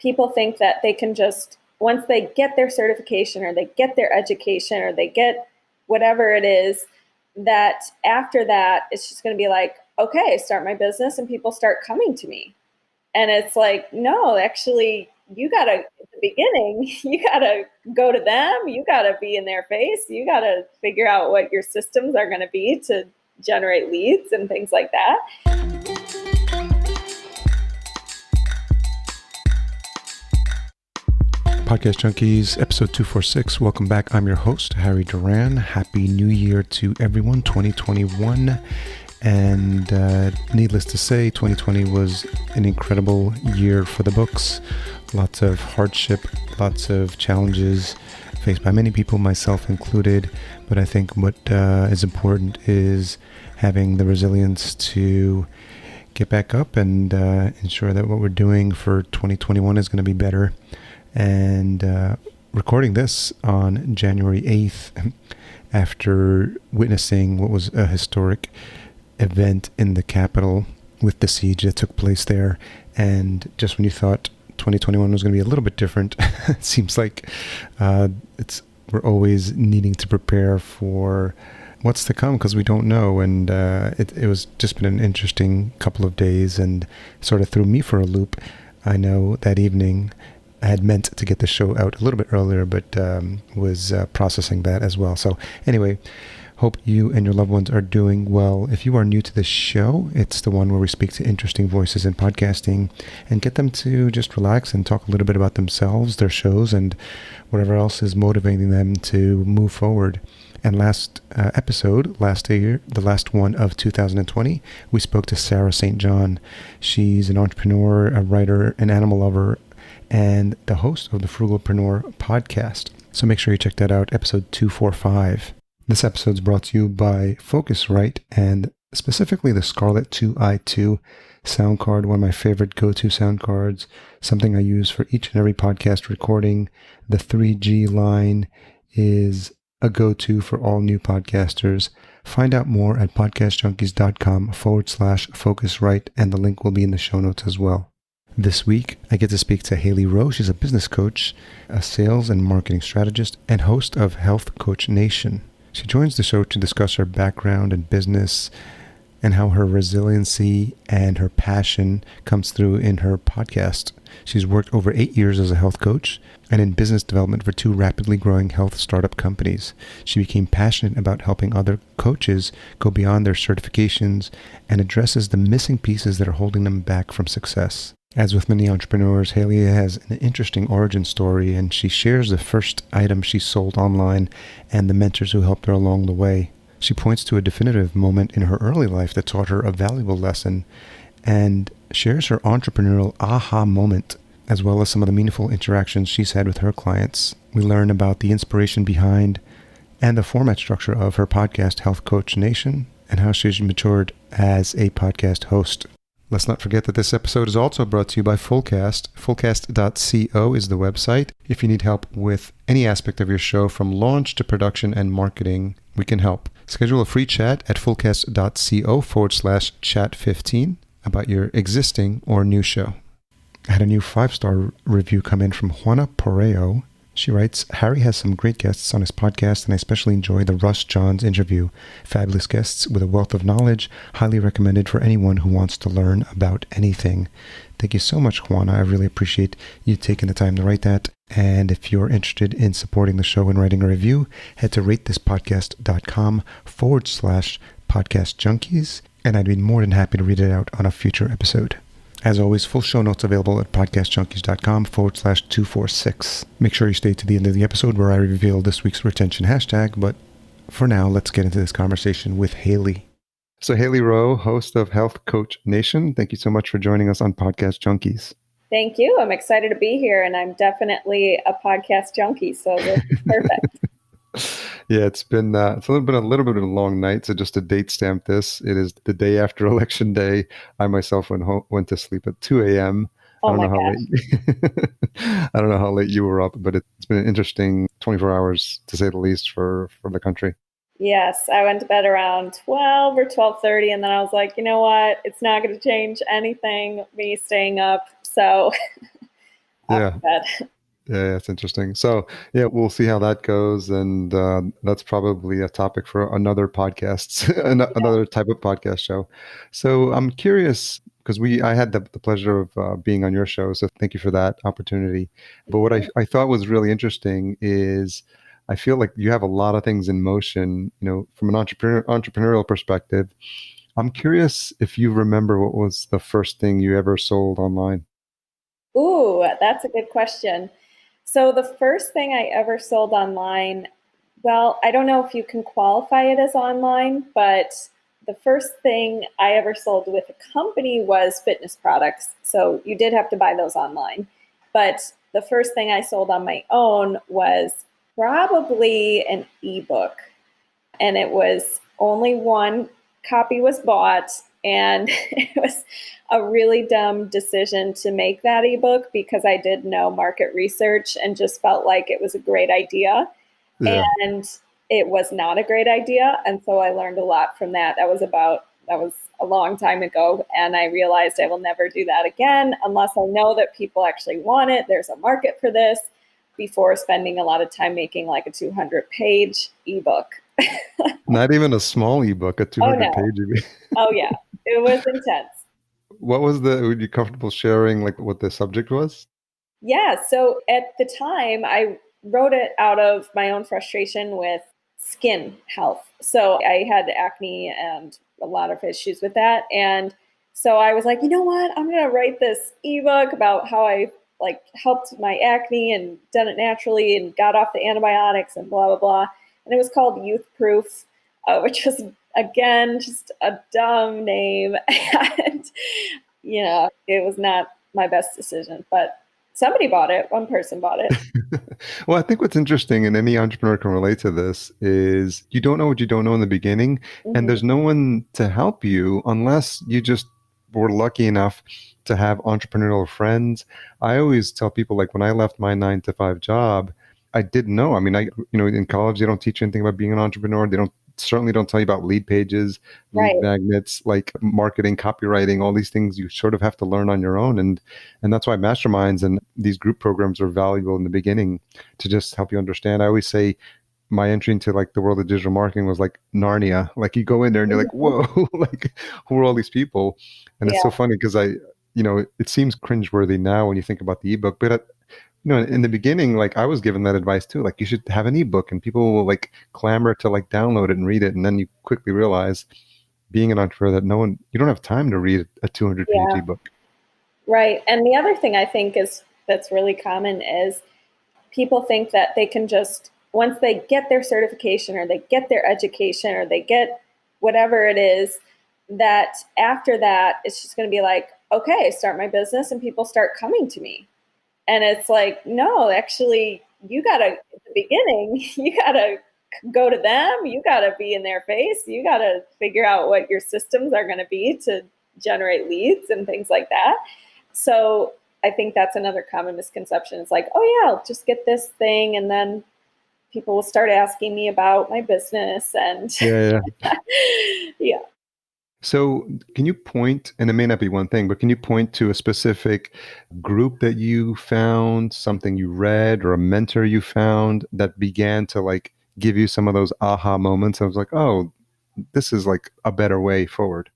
people think that they can just, once they get their certification or they get their education or they get whatever it is, that after that, it's just going to be like, okay, start my business and people start coming to me. And it's like, no, actually, you got to, at the beginning, you got to go to them. You got to be in their face. You got to figure out what your systems are going to be to generate leads and things like that. Podcast Junkies, episode 246. Welcome back. I'm your host, Harry Duran. Happy New Year to everyone, 2021. And needless to say, 2020 was an incredible year for the books. Lots of hardship, lots of challenges faced by many people, myself included. But I think what is important is having the resilience to get back up and ensure that what we're doing for 2021 is going to be better. And recording this on January 8th after witnessing what was a historic event in the Capitol with the siege that took place there. And just when you thought 2021 was going to be a little bit different, it seems like we're always needing to prepare for what's to come because we don't know. And it was just been an interesting couple of days and sort of threw me for a loop. I know that evening I had meant to get the show out a little bit earlier, but was processing that as well. So anyway, hope you and your loved ones are doing well. If you are new to this show, it's the one where we speak to interesting voices in podcasting and get them to just relax and talk a little bit about themselves, their shows, and whatever else is motivating them to move forward. And last episode, last year, the last one of 2020, we spoke to Sarah St. John. She's an entrepreneur, a writer, an animal lover, and the host of the Frugalpreneur podcast. So make sure you check that out, episode 245. This episode is brought to you by Focusrite and specifically the Scarlett 2i2 sound card, one of my favorite go-to sound cards, something I use for each and every podcast recording. The 3G line is a go-to for all new podcasters. Find out more at podcastjunkies.com/Focusrite, and the link will be in the show notes as well. This week, I get to speak to Hailey Rowe. She's a business coach, a sales and marketing strategist, and host of Health Coach Nation. She joins the show to discuss her background in business and how her resiliency and her passion comes through in her podcast. She's worked over 8 years as a health coach and in business development for 2 rapidly growing health startup companies. She became passionate about helping other coaches go beyond their certifications and addresses the missing pieces that are holding them back from success. As with many entrepreneurs, Hailey has an interesting origin story, and she shares the first item she sold online and the mentors who helped her along the way. She points to a definitive moment in her early life that taught her a valuable lesson and shares her entrepreneurial aha moment, as well as some of the meaningful interactions she's had with her clients. We learn about the inspiration behind and the format structure of her podcast, Health Coach Nation, and how she's matured as a podcast host. Let's not forget that this episode is also brought to you by Fullcast. Fullcast.co is the website. If you need help with any aspect of your show, from launch to production and marketing, we can help. Schedule a free chat at fullcast.co/chat15 about your existing or new show. I had a new 5-star review come in from Juana Poreo. She writes, Harry has some great guests on his podcast, and I especially enjoy the Russ Johns interview. Fabulous guests with a wealth of knowledge, highly recommended for anyone who wants to learn about anything. Thank you so much, Juana. I really appreciate you taking the time to write that. And if you're interested in supporting the show and writing a review, head to ratethispodcast.com/podcastjunkies, and I'd be more than happy to read it out on a future episode. As always, full show notes available at podcastjunkies.com/246. Make sure you stay to the end of the episode where I reveal this week's retention hashtag, but for now, let's get into this conversation with Hailey. So Hailey Rowe, host of Health Coach Nation, thank you so much for joining us on Podcast Junkies. Thank you. I'm excited to be here, and I'm definitely a podcast junkie, so this is perfect. Yeah, it's been a little bit of a long night. So just to date stamp this, it is the day after Election Day. I myself went to sleep at 2 a.m. Oh, I don't my know how gosh. late. I don't know how late you were up, but it's been an interesting 24 hours to say the least for the country. Yes, I went to bed around 12 or 12:30, and then I was like, you know what? It's not going to change anything, me staying up. So off Yeah. the bed. Yeah, that's interesting. So, yeah, we'll see how that goes, and that's probably a topic for another podcast, another type of podcast show. So, I'm curious because I had the pleasure of being on your show, so thank you for that opportunity. But what I thought was really interesting is I feel like you have a lot of things in motion, from an entrepreneurial perspective. I'm curious if you remember what was the first thing you ever sold online. Ooh, that's a good question. So the first thing I ever sold online, well, I don't know if you can qualify it as online, but the first thing I ever sold with a company was fitness products. So you did have to buy those online. But the first thing I sold on my own was probably an ebook. And it was only one copy was bought, and it was a really dumb decision to make that ebook because I did no market research and just felt like it was a great idea, Yeah. and it was not a great idea. And so I learned a lot from that. That was a long time ago, and I realized I will never do that again unless I know that people actually want it, there's a market for this, before spending a lot of time making like a 200-page ebook. Not even a small ebook, a Oh 200 no. page ebook. Oh yeah. It was intense. What was would you comfortable sharing like what the subject was? Yeah. So at the time, I wrote it out of my own frustration with skin health. So I had acne and a lot of issues with that. And so I was like, you know what? I'm going to write this ebook about how I like helped my acne and done it naturally and got off the antibiotics and blah, blah, blah. And it was called Youth Proof, which was, again, just a dumb name. And, it was not my best decision, but somebody bought it. One person bought it. Well, I think what's interesting, and any entrepreneur can relate to this, is you don't know what you don't know in the beginning, and Hmm. there's no one to help you unless you just were lucky enough to have entrepreneurial friends. I always tell people, like, when I left my 9 to 5 job, I didn't know. I mean, in college they don't teach you anything about being an entrepreneur. They don't tell you about lead pages, lead Right. magnets, like marketing, copywriting, all these things you sort of have to learn on your own. And that's why masterminds and these group programs are valuable in the beginning to just help you understand. I always say my entry into like the world of digital marketing was like Narnia. Like you go in there and you're like, Mhm. whoa, like who are all these people? And it's so Yeah. funny because it seems cringeworthy now when you think about the ebook, but in the beginning, like I was given that advice too. Like you should have an ebook, and people will like clamor to like download it and read it, and then you quickly realize, being an entrepreneur, that you don't have time to read a 200-page Yeah. ebook. Right. And the other thing I think is that's really common is people think that they can just, once they get their certification or they get their education or they get whatever it is, that after that, it's just going to be like, okay, start my business and people start coming to me. And it's like, no, actually, you got to, at the beginning, you got to go to them. You got to be in their face. You got to figure out what your systems are going to be to generate leads and things like that. So I think that's another common misconception. It's like, oh, yeah, I'll just get this thing. And then people will start asking me about my business. And Yeah, yeah. yeah. So, can you point, and it may not be one thing, but can you point to a specific group that you found, something you read, or a mentor you found that began to like give you some of those aha moments? I was like, oh, this is like a better way forward.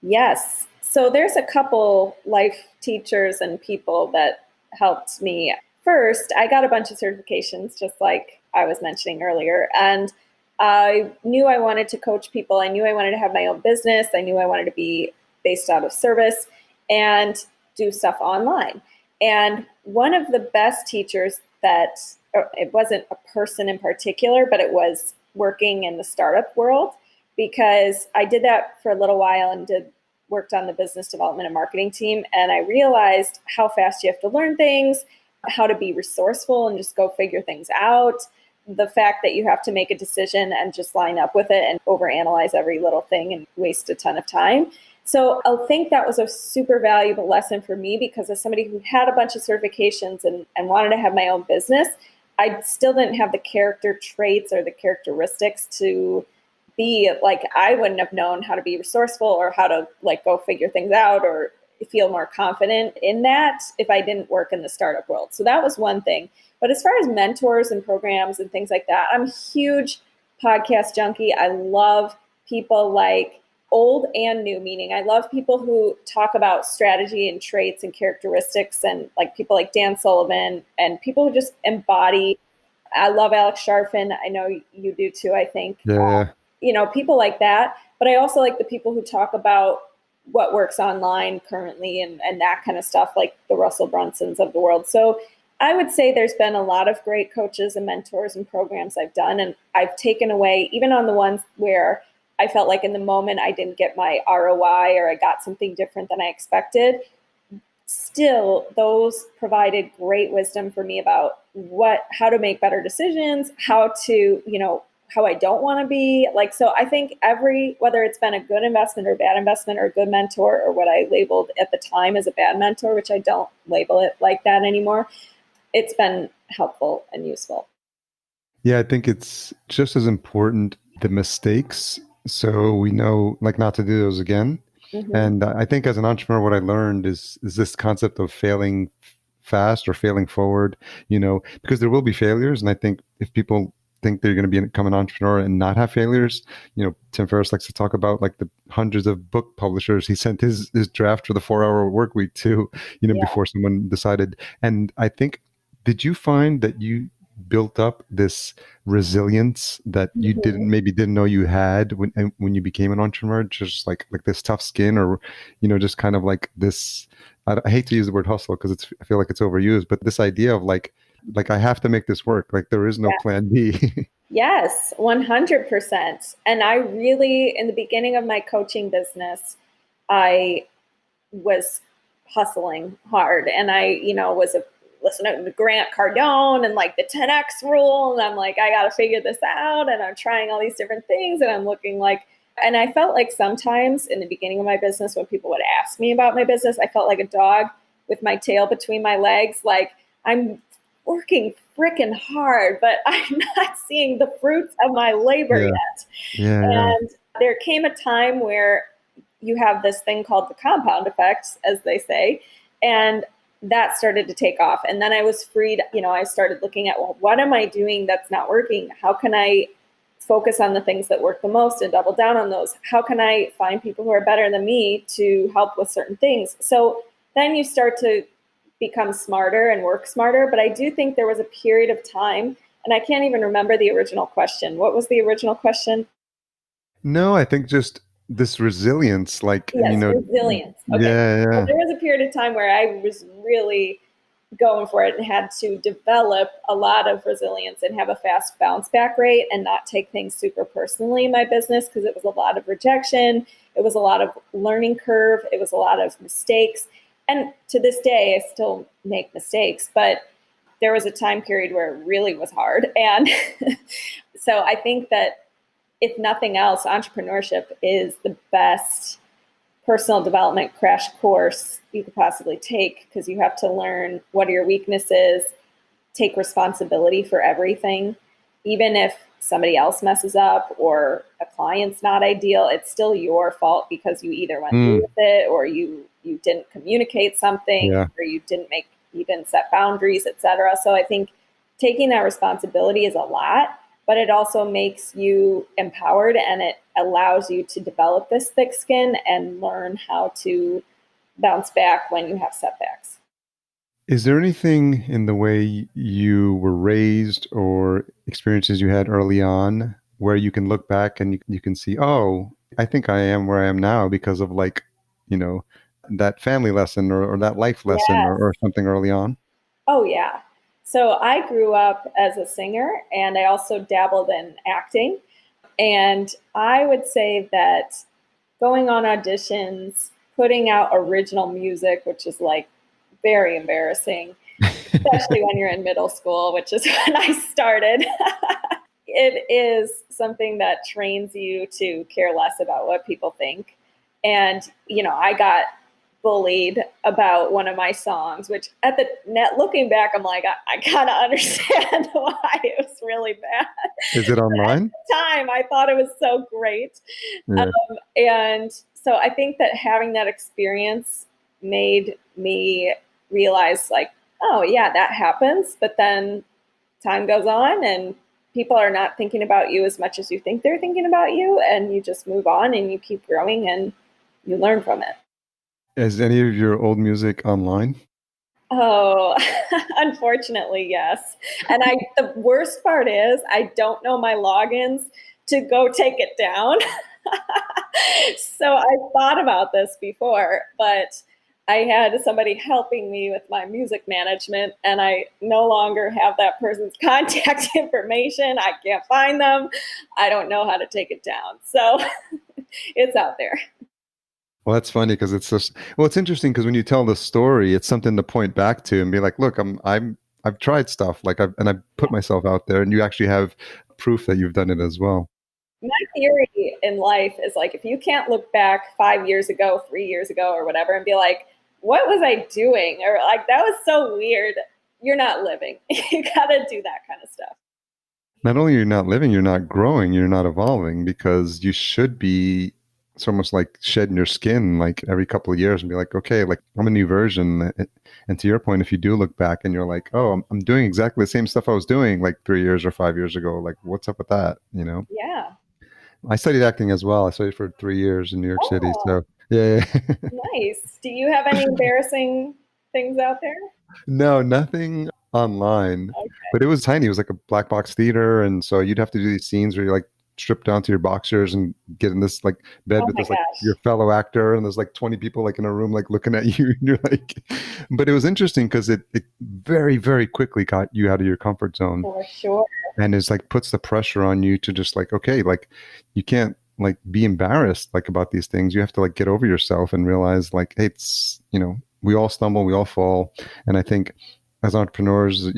Yes. So there's a couple life teachers and people that helped me. First, I got a bunch of certifications, just like I was mentioning earlier. And I knew I wanted to coach people. I knew I wanted to have my own business. I knew I wanted to be based out of service and do stuff online. And one of the best teachers that, it wasn't a person in particular, but it was working in the startup world, because I did that for a little while and worked on the business development and marketing team. And I realized how fast you have to learn things, how to be resourceful and just go figure things out. The fact that you have to make a decision and just line up with it and overanalyze every little thing and waste a ton of time. So I think that was a super valuable lesson for me, because as somebody who had a bunch of certifications and wanted to have my own business, I still didn't have the character traits or the characteristics to be like, I wouldn't have known how to be resourceful or how to like go figure things out or feel more confident in that if I didn't work in the startup world. So that was one thing. But as far as mentors and programs and things like that, I'm a huge podcast junkie. I love people like old and new, meaning I love people who talk about strategy and traits and characteristics, and like people like Dan Sullivan and people who just embody. I love Alex Sharfin. I know you do too, I think. Yeah. People like that. But I also like the people who talk about what works online currently and that kind of stuff, like the Russell Brunsons of the world. So I would say there's been a lot of great coaches and mentors and programs I've done, and I've taken away, even on the ones where I felt like in the moment I didn't get my ROI or I got something different than I expected. Still, those provided great wisdom for me about how to make better decisions, how to, how I don't want to be. Like, so I think whether it's been a good investment or a bad investment or a good mentor or what I labeled at the time as a bad mentor, which I don't label it like that anymore, it's been helpful and useful. Yeah, I think it's just as important, the mistakes, so we know like not to do those again. Mm-hmm. And I think as an entrepreneur, what I learned is this concept of failing fast or failing forward, because there will be failures. And I think if people think they're going to become an entrepreneur and not have failures, Tim Ferriss likes to talk about like the hundreds of book publishers he sent his draft for the 4-hour work week to, before someone decided. And I think, did you find that you built up this resilience that you didn't know you had when you became an entrepreneur, just like this tough skin, or just kind of like this, I hate to use the word hustle because I feel like it's overused, but this idea of like I have to make this work, like there is no plan B. Yes, 100%. And I really, in the beginning of my coaching business, I was hustling hard, and I was listening to Grant Cardone and like the 10X rule. And I'm like, I got to figure this out. And I'm trying all these different things. And I'm looking like, and I felt like sometimes in the beginning of my business, when people would ask me about my business, I felt like a dog with my tail between my legs. Like, I'm working freaking hard, but I'm not seeing the fruits of my labor yet. And there came a time where you have this thing called the compound effect, as they say. And that started to take off. And then I was freed, I started looking at, well, what am I doing that's not working? How can I focus on the things that work the most and double down on those? How can I find people who are better than me to help with certain things? So then you start to become smarter and work smarter. But I do think there was a period of time, and I can't even remember the original question. What was the original question? No, I think just this resilience, like, resilience. Okay. Yeah. Well, there was a period of time where I was really going for it and had to develop a lot of resilience and have a fast bounce back rate and not take things super personally in my business, because it was a lot of rejection. It was a lot of learning curve. It was a lot of mistakes. And to this day, I still make mistakes, but there was a time period where it really was hard. And so I think that if nothing else, entrepreneurship is the best personal development crash course you could possibly take, because you have to learn what are your weaknesses, take responsibility for everything. Even if somebody else messes up or a client's not ideal, it's still your fault because you either went through with it, or you didn't communicate something, or you didn't set boundaries, etc. So I think taking that responsibility is a lot, but it also makes you empowered, and it allows you to develop this thick skin and learn how to bounce back when you have setbacks. Is there anything in the way you were raised or experiences you had early on where you can look back and you can see, oh, I think I am where I am now because of that family lesson or that life lesson or something early on? Oh, yeah. So I grew up as a singer, and I also dabbled in acting. And I would say that going on auditions, putting out original music, which is like very embarrassing, especially when you're in middle school, which is when I started. It is something that trains you to care less about what people think. And, I got bullied about one of my songs, which looking back, I'm like, I kind of understand why it was really bad. Is it online? At the time, I thought it was so great. Yeah. And so I think that having that experience made me realize like, oh yeah, that happens. But then time goes on and people are not thinking about you as much as you think they're thinking about you. And you just move on and you keep growing and you learn from it. Is any of your old music online? Oh, unfortunately, yes. And the worst part is I don't know my logins to go take it down. So I thought about this before, but I had somebody helping me with my music management, and I no longer have that person's contact information. I can't find them. I don't know how to take it down. So it's out there. Well, that's funny because it's just, well, it's interesting because when you tell the story, it's something to point back to and be like, look, I've tried stuff like I've put myself out there, and you actually have proof that you've done it as well. My theory in life is like if you can't look back 5 years ago, 3 years ago, or whatever, and be like, what was I doing? Or like, that was so weird. You're not living. You got to do that kind of stuff. Not only you're not living, you're not growing, you're not evolving because you should be. It's almost like shedding your skin like every couple of years and be like, okay, like I'm a new version. And to your point, if you do look back and you're like, oh, I'm doing exactly the same stuff I was doing like 3 years or 5 years ago, like what's up with that? You know? Yeah. I studied acting as well. I studied for 3 years in New York City. Oh, So yeah. nice. Do you have any embarrassing things out there? No, nothing online, Okay. but it was tiny. It was like a black box theater, and so you'd have to do these scenes where you're like stripped down to your boxers and get in this like bed Oh with my this like your gosh. fellow actor, and there's like 20 people like in a room like looking at you, and you're like, but it was interesting because it very very quickly got you out of your comfort zone, For sure. and it's like puts the pressure on you to just like okay, like you can't like be embarrassed like about these things. You have to like get over yourself and realize like hey, it's we all stumble, we all fall, and I think as entrepreneurs,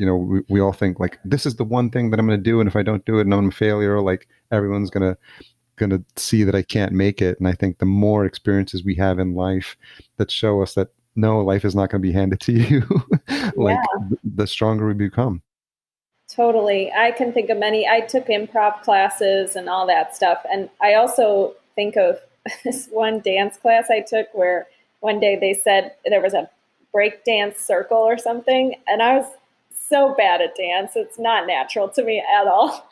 we all think like this is the one thing that I'm going to do, and if I don't do it, and I'm a failure, like everyone's gonna see that I can't make it. And I think the more experiences we have in life that show us that no, life is not going to be handed to you, like Yeah, the stronger we become. totally. I can think of many. I took improv classes and all that stuff. And I also think of this one dance class I took where one day they said there was a break dance circle or something. And I was so bad at dance. It's not natural to me at all.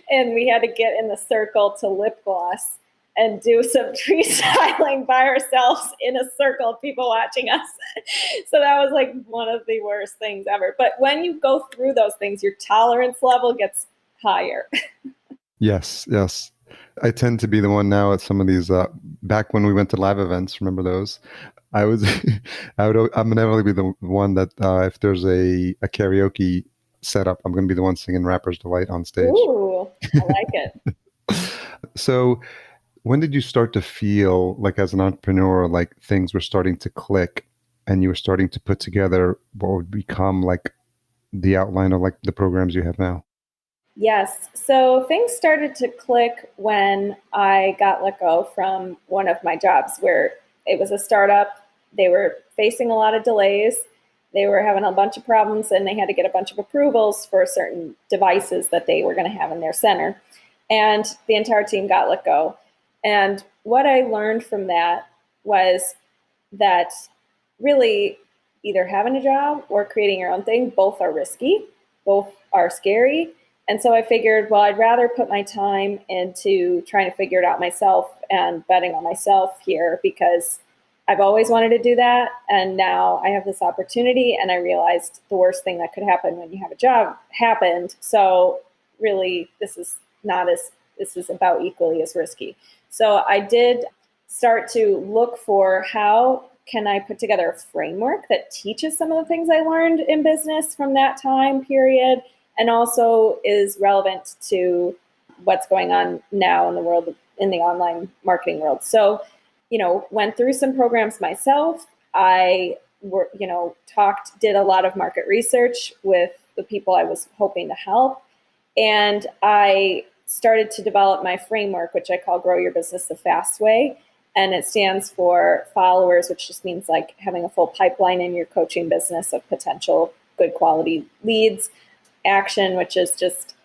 And we had to get in the circle to lip gloss and do some freestyling by ourselves in a circle of people watching us. So that was like one of the worst things ever. But when you go through those things, your tolerance level gets higher. Yes, yes. I tend to be the one now at some of these. Back when we went to live events, remember those? I was, I'm gonna really be the one that if there's a karaoke setup, I'm gonna be the one singing "Rapper's Delight" on stage. Ooh, I like it. So, when did you start to feel like, as an entrepreneur, like things were starting to click, and you were starting to put together what would become like the outline of like the programs you have now? Yes. So things started to click when I got let go from one of my jobs where it was a startup. They were facing a lot of delays. They were having a bunch of problems and they had to get a bunch of approvals for certain devices that they were going to have in their center. And the entire team got let go. And what I learned from that was that really either having a job or creating your own thing, both are risky, both are scary. And so I figured, well, I'd rather put my time into trying to figure it out myself and betting on myself here because I've always wanted to do that. And now I have this opportunity. And I realized the worst thing that could happen when you have a job happened. So really, this is about equally as risky. So I did start to look for how can I put together a framework that teaches some of the things I learned in business from that time period and also is relevant to what's going on now in the world, in the online marketing world. So, went through some programs myself. I did a lot of market research with the people I was hoping to help. And I started to develop my framework, which I call Grow Your Business the Fast Way. And it stands for followers, which just means like having a full pipeline in your coaching business of potential good quality leads. Action, which is just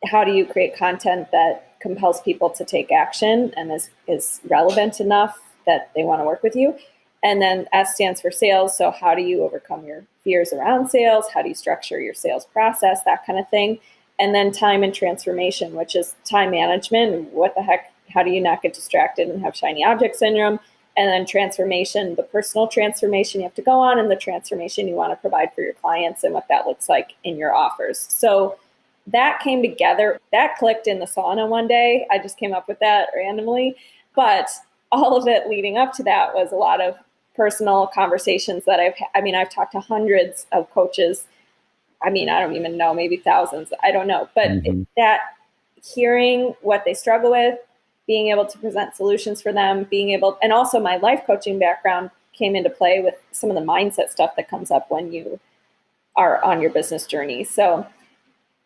how do you create content that compels people to take action and is relevant enough that they want to work with you. And then S stands for sales. So how do you overcome your fears around sales? How do you structure your sales process? That kind of thing. And then time and transformation, which is time management. What the heck? How do you not get distracted and have shiny object syndrome? And then transformation, the personal transformation you have to go on, and the transformation you want to provide for your clients and what that looks like in your offers. So that came together. That clicked in the sauna one day. I just came up with that randomly. But all of it leading up to that was a lot of personal conversations that I've talked to hundreds of coaches. I don't even know, maybe thousands. I don't know. But that hearing what they struggle with, being able to present solutions for them, and also my life coaching background came into play with some of the mindset stuff that comes up when you are on your business journey. So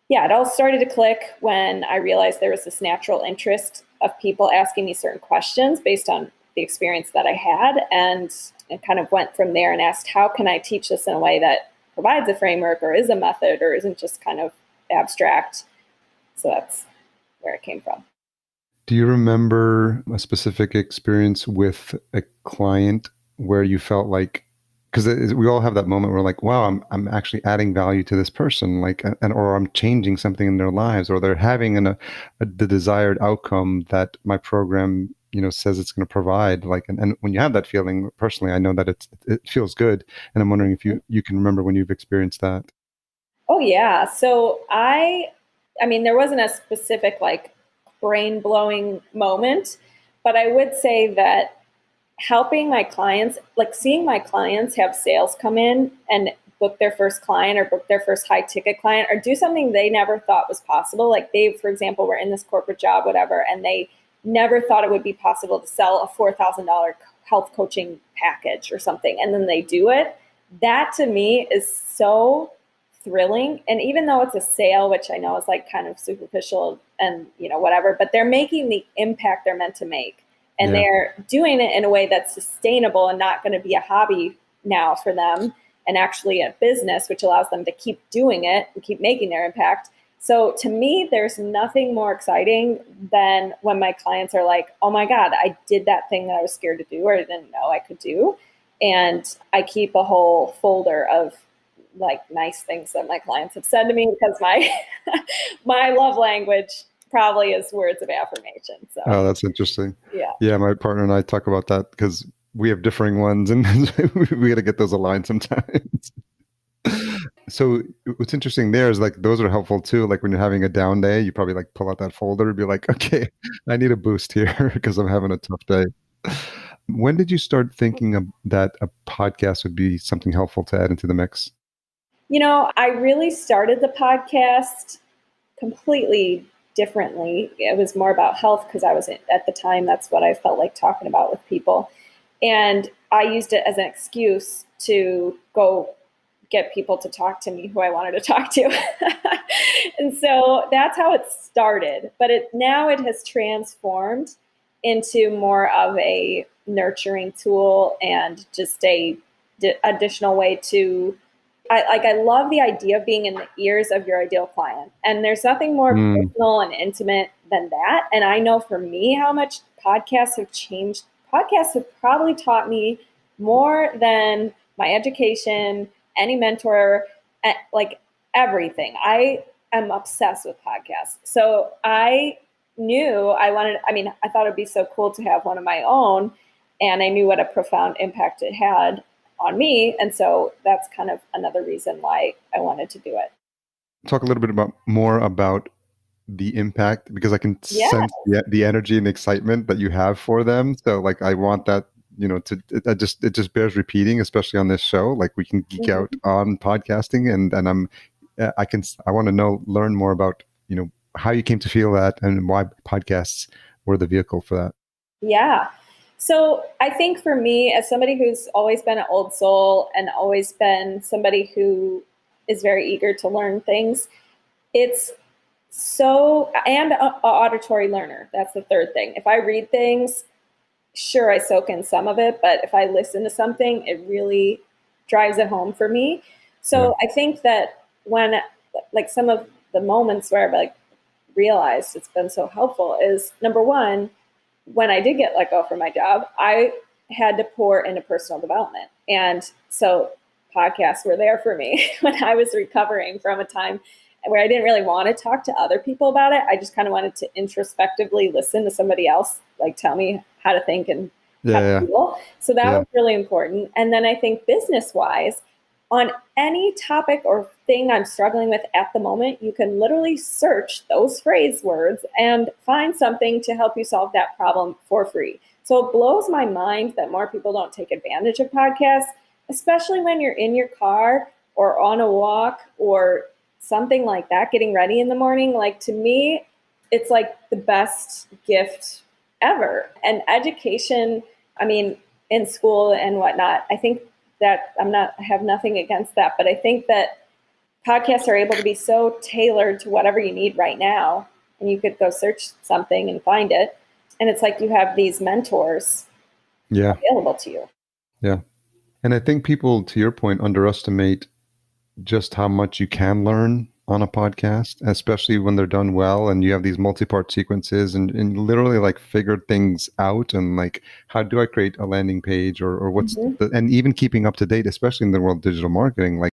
yeah, it all started to click when I realized there was this natural interest of people asking me certain questions based on the experience that I had, and it kind of went from there and asked, how can I teach this in a way that provides a framework or is a method or isn't just kind of abstract? So that's where it came from. Do you remember a specific experience with a client where you felt like, because we all have that moment where like, wow, I'm actually adding value to this person, like, or I'm changing something in their lives, or they're having the desired outcome that my program, says it's going to provide. Like, and when you have that feeling, personally, I know that it feels good, and I'm wondering if you can remember when you've experienced that. Oh yeah. So there wasn't a specific like brain blowing moment, but I would say that helping my clients, like seeing my clients have sales come in and book their first client or book their first high ticket client or do something they never thought was possible. Like they, for example, were in this corporate job, whatever, and they never thought it would be possible to sell a $4,000 health coaching package or something. And then they do it. That to me is so thrilling. And even though it's a sale, which I know is like kind of superficial and, whatever, but they're making the impact they're meant to make. And they're doing it in a way that's sustainable and not going to be a hobby now for them and actually a business, which allows them to keep doing it and keep making their impact. So to me, there's nothing more exciting than when my clients are like, oh my God, I did that thing that I was scared to do or I didn't know I could do. And I keep a whole folder of like nice things that my clients have said to me because my my love language probably is words of affirmation. So. Oh, that's interesting. Yeah. Yeah, my partner and I talk about that because we have differing ones and we got to get those aligned sometimes. So what's interesting there is like those are helpful too. Like when you're having a down day, you probably like pull out that folder and be like, okay, I need a boost here because I'm having a tough day. When did you start thinking that a podcast would be something helpful to add into the mix? I really started the podcast completely differently. It was more about health because I was at the time, that's what I felt like talking about with people. And I used it as an excuse to go get people to talk to me who I wanted to talk to. And so that's how it started. But now it has transformed into more of a nurturing tool and just a additional way to I love the idea of being in the ears of your ideal client. And there's nothing more personal and intimate than that. And I know for me how much podcasts have changed. Podcasts have probably taught me more than my education, any mentor, like everything. I am obsessed with podcasts. So I knew I thought it'd be so cool to have one of my own. And I knew what a profound impact it had on me. And so that's kind of another reason why I wanted to do it. Talk a little bit more about the impact because I can sense the energy and excitement that you have for them. So like, I want that, it just bears repeating, especially on this show. Like we can geek out on podcasting and I want to learn more about, how you came to feel that and why podcasts were the vehicle for that. Yeah. So I think for me, as somebody who's always been an old soul and always been somebody who is very eager to learn things, it's and an auditory learner. That's the third thing. If I read things, sure, I soak in some of it, but if I listen to something, it really drives it home for me. So I think that when, like, some of the moments where I've like realized it's been so helpful is number one, when I did get let go from my job, I had to pour into personal development. And so podcasts were there for me when I was recovering from a time where I didn't really want to talk to other people about it. I just kind of wanted to introspectively listen to somebody else, like tell me how to think and how to feel. So that was really important. And then I think business-wise, on any topic or thing I'm struggling with at the moment, you can literally search those phrase words and find something to help you solve that problem for free. So it blows my mind that more people don't take advantage of podcasts, especially when you're in your car or on a walk or something like that, getting ready in the morning. Like, to me, it's like the best gift ever. And education, I mean, in school and whatnot, I think that I have nothing against that, but I think that podcasts are able to be so tailored to whatever you need right now. And you could go search something and find it. And it's like you have these mentors available to you. Yeah. And I think people, to your point, underestimate just how much you can learn on a podcast, especially when they're done well and you have these multi-part sequences and literally like figure things out and like, how do I create a landing page or what's and even keeping up to date, especially in the world of digital marketing, like